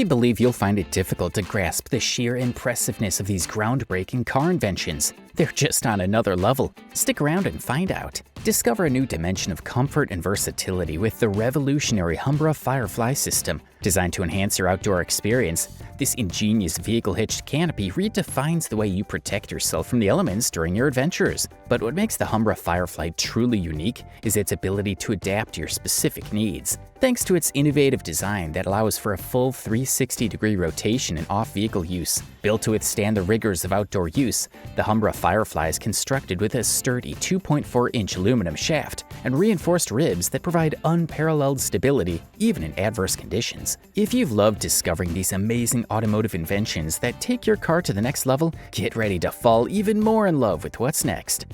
We believe you'll find it difficult to grasp the sheer impressiveness of these groundbreaking car inventions. They're just on another level. Stick around and find out. Discover a new dimension of comfort and versatility with the revolutionary Humbra Firefly system. Designed to enhance your outdoor experience, this ingenious vehicle-hitched canopy redefines the way you protect yourself from the elements during your adventures. But what makes the Humbra Firefly truly unique is its ability to adapt to your specific needs. Thanks to its innovative design that allows for a full 360-degree rotation in off-vehicle use. Built to withstand the rigors of outdoor use, the Humbra Firefly is constructed with a sturdy 2.4-inch aluminum shaft and reinforced ribs that provide unparalleled stability even in adverse conditions. If you've loved discovering these amazing automotive inventions that take your car to the next level, get ready to fall even more in love with what's next.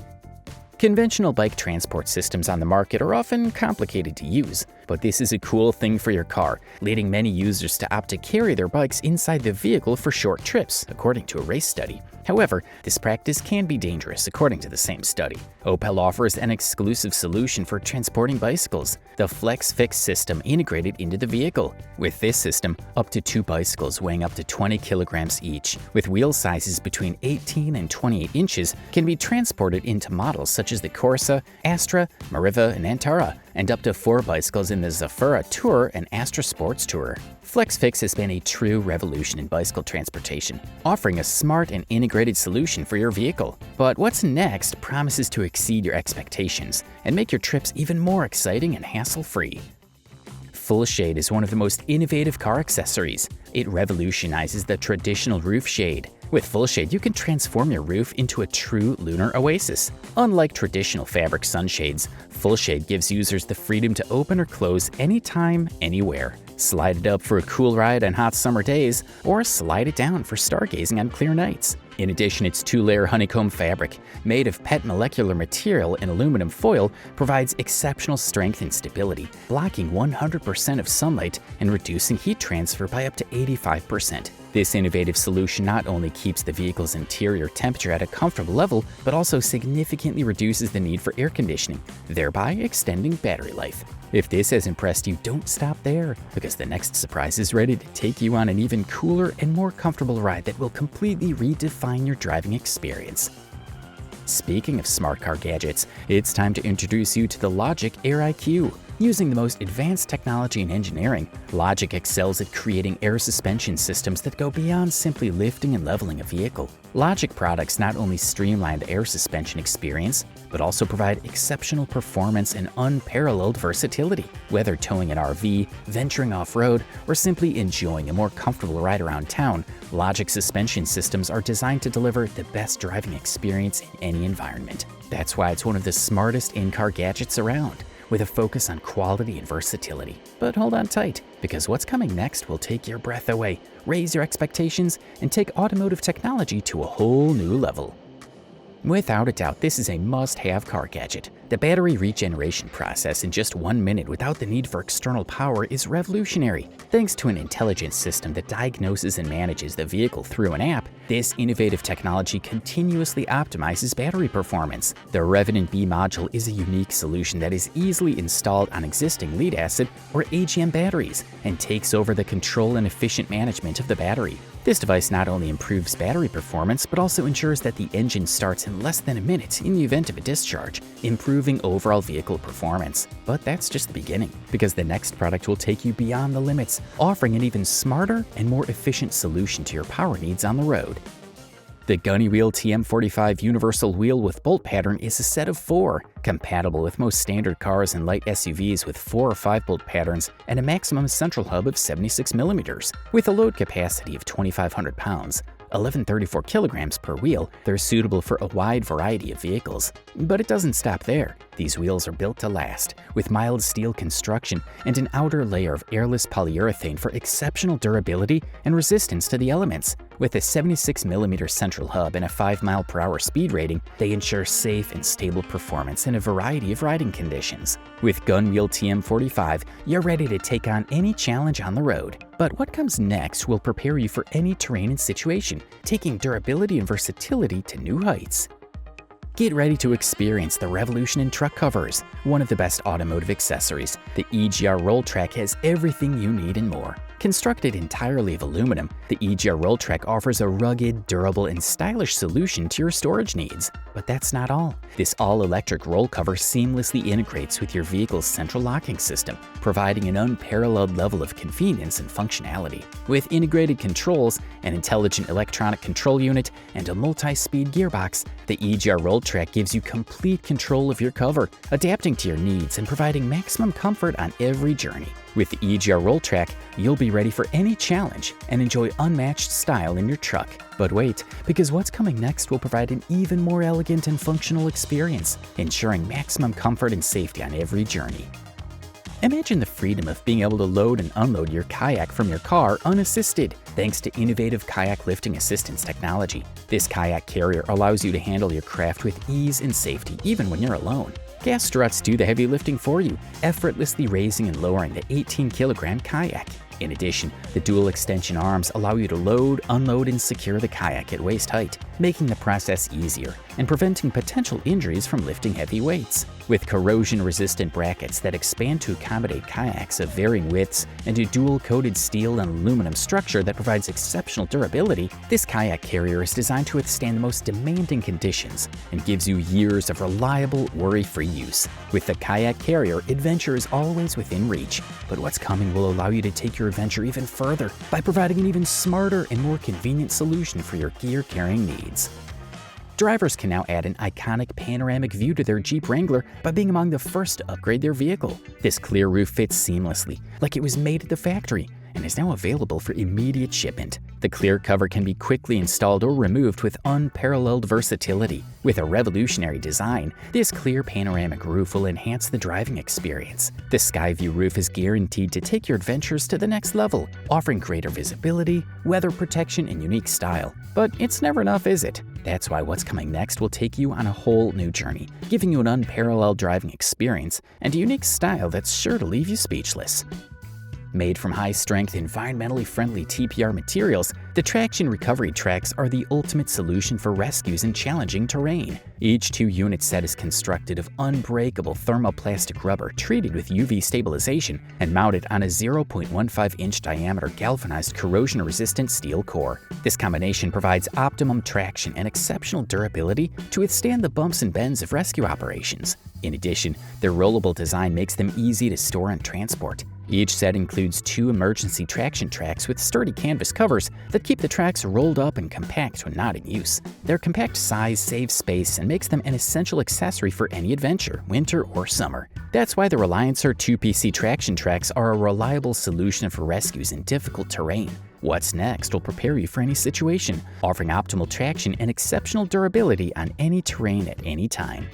Conventional bike transport systems on the market are often complicated to use, but this is a cool thing for your car, leading many users to opt to carry their bikes inside the vehicle for short trips, according to a race study. However, this practice can be dangerous, according to the same study. Opel offers an exclusive solution for transporting bicycles, the FlexFix system integrated into the vehicle. With this system, up to 2 bicycles weighing up to 20 kilograms each, with wheel sizes between 18 and 28 inches, can be transported into models such as the Corsa, Astra, Meriva, and Antara, and up to 4 bicycles in the Zafira Tour and Astra Sports Tourer. FlexFix has been a true revolution in bicycle transportation, offering a smart and integrated solution for your vehicle. But what's next promises to exceed your expectations and make your trips even more exciting and hassle-free. Full shade is one of the most innovative car accessories. It revolutionizes the traditional roof shade. With full shade, you can transform your roof into a true lunar oasis. Unlike traditional fabric sunshades, full shade gives users the freedom to open or close anytime, anywhere. Slide it up for a cool ride on hot summer days, or slide it down for stargazing on clear nights. In addition, its 2-layer honeycomb fabric, made of PET molecular material and aluminum foil, provides exceptional strength and stability, blocking 100% of sunlight and reducing heat transfer by up to 85%. This innovative solution not only keeps the vehicle's interior temperature at a comfortable level, but also significantly reduces the need for air conditioning, thereby extending battery life. If this has impressed you, don't stop there, because the next surprise is ready to take you on an even cooler and more comfortable ride that will completely redefine your driving experience. Speaking of smart car gadgets, it's time to introduce you to the Logic Air IQ. Using the most advanced technology and engineering, Logic excels at creating air suspension systems that go beyond simply lifting and leveling a vehicle. Logic products not only streamline the air suspension experience, but also provide exceptional performance and unparalleled versatility. Whether towing an RV, venturing off-road, or simply enjoying a more comfortable ride around town, Logic suspension systems are designed to deliver the best driving experience in any environment. That's why it's one of the smartest in-car gadgets around, with a focus on quality and versatility. But hold on tight, because what's coming next will take your breath away, raise your expectations, and take automotive technology to a whole new level. Without a doubt, this is a must-have car gadget. The battery regeneration process in just 1 minute without the need for external power is revolutionary. Thanks to an intelligent system that diagnoses and manages the vehicle through an app, this innovative technology continuously optimizes battery performance. The Revenant B module is a unique solution that is easily installed on existing lead-acid or AGM batteries and takes over the control and efficient management of the battery. This device not only improves battery performance, but also ensures that the engine starts in less than a minute in the event of a discharge, improving overall vehicle performance. But that's just the beginning, because the next product will take you beyond the limits, offering an even smarter and more efficient solution to your power needs on the road. The Gunnywheel TM45 universal wheel with bolt pattern is a set of 4, compatible with most standard cars and light SUVs with 4 or 5 bolt patterns and a maximum central hub of 76 millimeters. With a load capacity of 2,500 pounds, 1134 kilograms per wheel, they're suitable for a wide variety of vehicles. But it doesn't stop there. These wheels are built to last, with mild steel construction and an outer layer of airless polyurethane for exceptional durability and resistance to the elements. With a 76mm central hub and a 5-mile-per-hour speed rating, they ensure safe and stable performance in a variety of riding conditions. With Gunnywheel TM45, you're ready to take on any challenge on the road. But what comes next will prepare you for any terrain and situation, taking durability and versatility to new heights. Get ready to experience the revolution in truck covers, one of the best automotive accessories. The EGR Roll Track has everything you need and more. Constructed entirely of aluminum, the EGR Roll Track offers a rugged, durable, and stylish solution to your storage needs. But that's not all. This all-electric roll cover seamlessly integrates with your vehicle's central locking system, providing an unparalleled level of convenience and functionality. With integrated controls, an intelligent electronic control unit, and a multi-speed gearbox, the EGR Roll Track gives you complete control of your cover, adapting to your needs and providing maximum comfort on every journey. With the EGR Roll Track, you'll be ready for any challenge and enjoy unmatched style in your truck. But wait, because what's coming next will provide an even more elegant and functional experience, ensuring maximum comfort and safety on every journey. Imagine the freedom of being able to load and unload your kayak from your car unassisted, thanks to innovative kayak lifting assistance technology. This kayak carrier allows you to handle your craft with ease and safety even when you're alone. Gas struts do the heavy lifting for you, effortlessly raising and lowering the 18-kilogram kayak. In addition, the dual extension arms allow you to load, unload, and secure the kayak at waist height, making the process easier and preventing potential injuries from lifting heavy weights. With corrosion-resistant brackets that expand to accommodate kayaks of varying widths and a dual-coated steel and aluminum structure that provides exceptional durability, this kayak carrier is designed to withstand the most demanding conditions and gives you years of reliable, worry-free use. With the kayak carrier, adventure is always within reach, but what's coming will allow you to take your adventure even further by providing an even smarter and more convenient solution for your gear-carrying needs. Drivers can now add an iconic panoramic view to their Jeep Wrangler by being among the first to upgrade their vehicle. This clear roof fits seamlessly, like it was made at the factory, and is now available for immediate shipment. The clear cover can be quickly installed or removed with unparalleled versatility. With a revolutionary design, this clear panoramic roof will enhance the driving experience. The Skyview roof is guaranteed to take your adventures to the next level, offering greater visibility, weather protection, and unique style. But it's never enough, is it? That's why what's coming next will take you on a whole new journey, giving you an unparalleled driving experience and a unique style that's sure to leave you speechless. Made from high-strength, environmentally friendly TPR materials, the traction recovery tracks are the ultimate solution for rescues in challenging terrain. Each 2-unit set is constructed of unbreakable thermoplastic rubber treated with UV stabilization and mounted on a 0.15-inch diameter galvanized corrosion-resistant steel core. This combination provides optimum traction and exceptional durability to withstand the bumps and bends of rescue operations. In addition, their rollable design makes them easy to store and transport. Each set includes 2 emergency traction tracks with sturdy canvas covers that keep the tracks rolled up and compact when not in use. Their compact size saves space and makes them an essential accessory for any adventure, winter or summer. That's why the Reliancer 2PC traction tracks are a reliable solution for rescues in difficult terrain. What's next will prepare you for any situation, offering optimal traction and exceptional durability on any terrain at any time.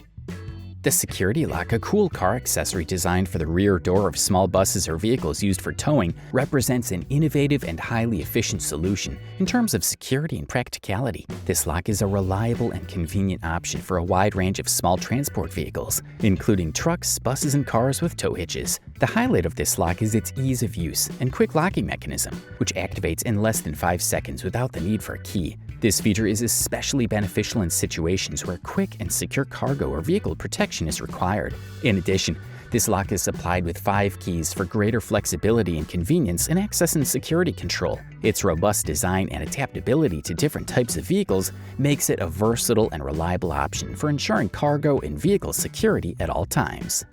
The Security Lock, a cool car accessory designed for the rear door of small buses or vehicles used for towing, represents an innovative and highly efficient solution in terms of security and practicality. This lock is a reliable and convenient option for a wide range of small transport vehicles, including trucks, buses, and cars with tow hitches. The highlight of this lock is its ease of use and quick locking mechanism, which activates in less than 5 seconds without the need for a key. This feature is especially beneficial in situations where quick and secure cargo or vehicle protection is required. In addition, this lock is supplied with 5 keys for greater flexibility and convenience in access and security control. Its robust design and adaptability to different types of vehicles makes it a versatile and reliable option for ensuring cargo and vehicle security at all times.